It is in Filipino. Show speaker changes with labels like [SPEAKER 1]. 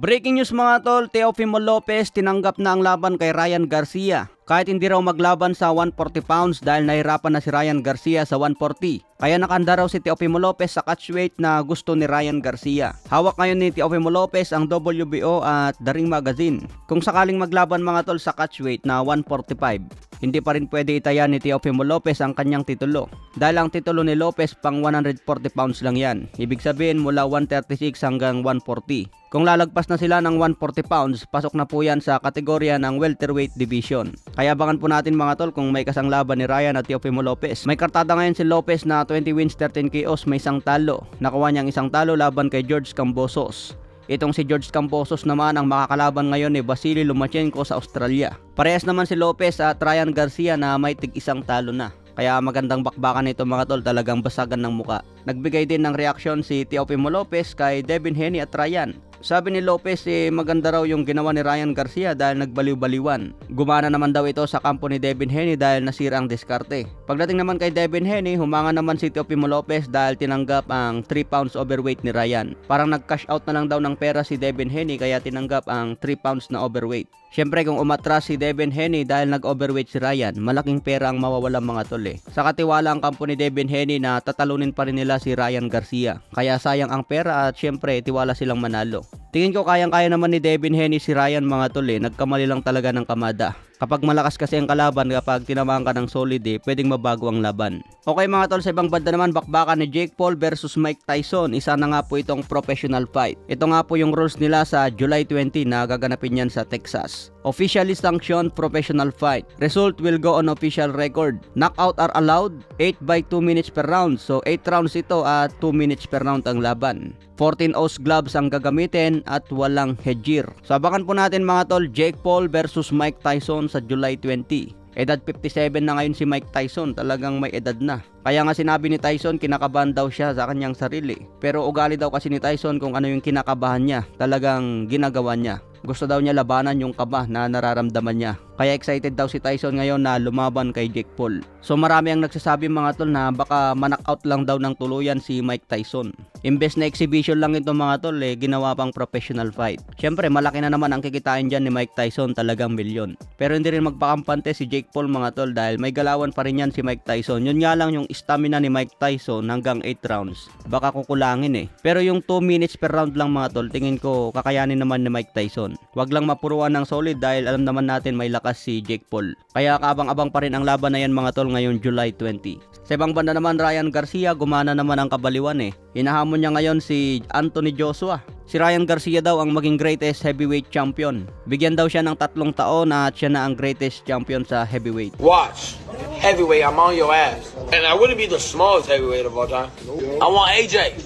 [SPEAKER 1] Breaking news mga tol, Teofimo Lopez tinanggap na ang laban kay Ryan Garcia. Kahit hindi raw maglaban sa 140 pounds dahil nahirapan na si Ryan Garcia sa 140. Kaya nakahanda raw si Teofimo Lopez sa catchweight na gusto ni Ryan Garcia. Hawak ngayon ni Teofimo Lopez ang WBO at The Ring Magazine. Kung sakaling maglaban mga tol sa catchweight na 145, hindi pa rin pwede itaya ni Teofimo Lopez ang kanyang titulo. Dahil ang titulo ni Lopez pang 140 pounds lang yan. Ibig sabihin mula 136 hanggang 140. Kung lalagpas na sila ng 140 pounds, pasok na po yan sa kategorya ng welterweight division. Kaya abangan po natin mga tol kung may kasang laban ni Ryan at Teofimo Lopez. May kartada ngayon si Lopez na 20 wins, 13 KOs, may isang talo. Nakuha niyang isang talo laban kay George Kambosos. Itong si George Kambosos naman ang makakalaban ngayon ni Vasily Lomachenko sa Australia. Parehas naman si Lopez at Ryan Garcia na may tig-isang talo na. Kaya magandang bakbakan nito mga tol, talagang basagan ng muka. Nagbigay din ng reaksyon si Teofimo Lopez kay Devin Haney at Ryan. Sabi ni Lopez maganda raw yung ginawa ni Ryan Garcia dahil nagbaliw-baliwan. Gumana naman daw ito sa kampo ni Devin Haney dahil nasira ang diskarte. Pagdating naman kay Devin Haney, humanga naman si Teofimo Lopez dahil tinanggap ang 3 pounds overweight ni Ryan. Parang nag-cash out na lang daw ng pera si Devin Haney kaya tinanggap ang 3 pounds na overweight. Siyempre kung umatras si Devin Haney dahil nag-overweight si Ryan, malaking pera ang mawawalang mga tol Sa katiwala ang kampo ni Devin Haney na tatalunin pa rin nila si Ryan Garcia. Kaya sayang ang pera at siyempre tiwala silang manalo. Tingin ko kayang-kaya naman ni Devin Haney si Ryan mga tol Nagkamali lang talaga ng kamada. Kapag malakas kasi ang kalaban, kapag tinamaan ka ng solid pwedeng mabago ang laban. Okay mga tol, sa ibang banda naman, bakbakan ni Jake Paul versus Mike Tyson. Isa na nga po itong professional fight. Ito nga po yung rules nila sa July 20 na gaganapin yan sa Texas. Officially sanctioned professional fight. Result will go on official record. Knockout are allowed 8 by 2 minutes per round. So 8 rounds ito at 2 minutes per round ang laban. 14 ounce gloves ang gagamitin at walang headgear. So abangan po natin mga tol, Jake Paul versus Mike Tyson sa July 20. Edad 57 na ngayon si Mike Tyson, talagang may edad na. Kaya nga sinabi ni Tyson, kinakabahan daw siya sa kanyang sarili. Pero ugali daw kasi ni Tyson kung ano yung kinakabahan niya, talagang ginagawa niya. Gusto daw niya labanan yung kaba na nararamdaman niya. Kaya excited daw si Tyson ngayon na lumaban kay Jake Paul. So marami ang nagsasabi mga tol na baka ma-knockout lang daw ng tuluyan si Mike Tyson. Imbes na exhibition lang ito mga tol ginawa pang professional fight. Siyempre malaki na naman ang kikitain dyan ni Mike Tyson, talagang milyon. Pero hindi rin magpakampante si Jake Paul mga tol dahil may galawan pa rin yan si Mike Tyson. Yun nga lang yung stamina ni Mike Tyson hanggang 8 rounds. Baka kukulangin Pero yung 2 minutes per round lang mga tol, tingin ko kakayanin naman ni Mike Tyson. Wag lang mapuruan ng solid dahil alam naman natin may lakas si Jake Paul. Kaya kaabang-abang pa rin ang laban na yan mga tol ngayong July 20. Sa ibang banda naman, Ryan Garcia, gumana naman ang kabaliwan Hinahamon niya ngayon si Anthony Joshua. Si Ryan Garcia daw ang maging greatest heavyweight champion. Bigyan daw siya ng 3 taon at siya na ang greatest champion sa heavyweight.
[SPEAKER 2] Watch. Heavyweight, I'm on your ass. And I wouldn't be the smallest heavyweight of all time. I want AJ.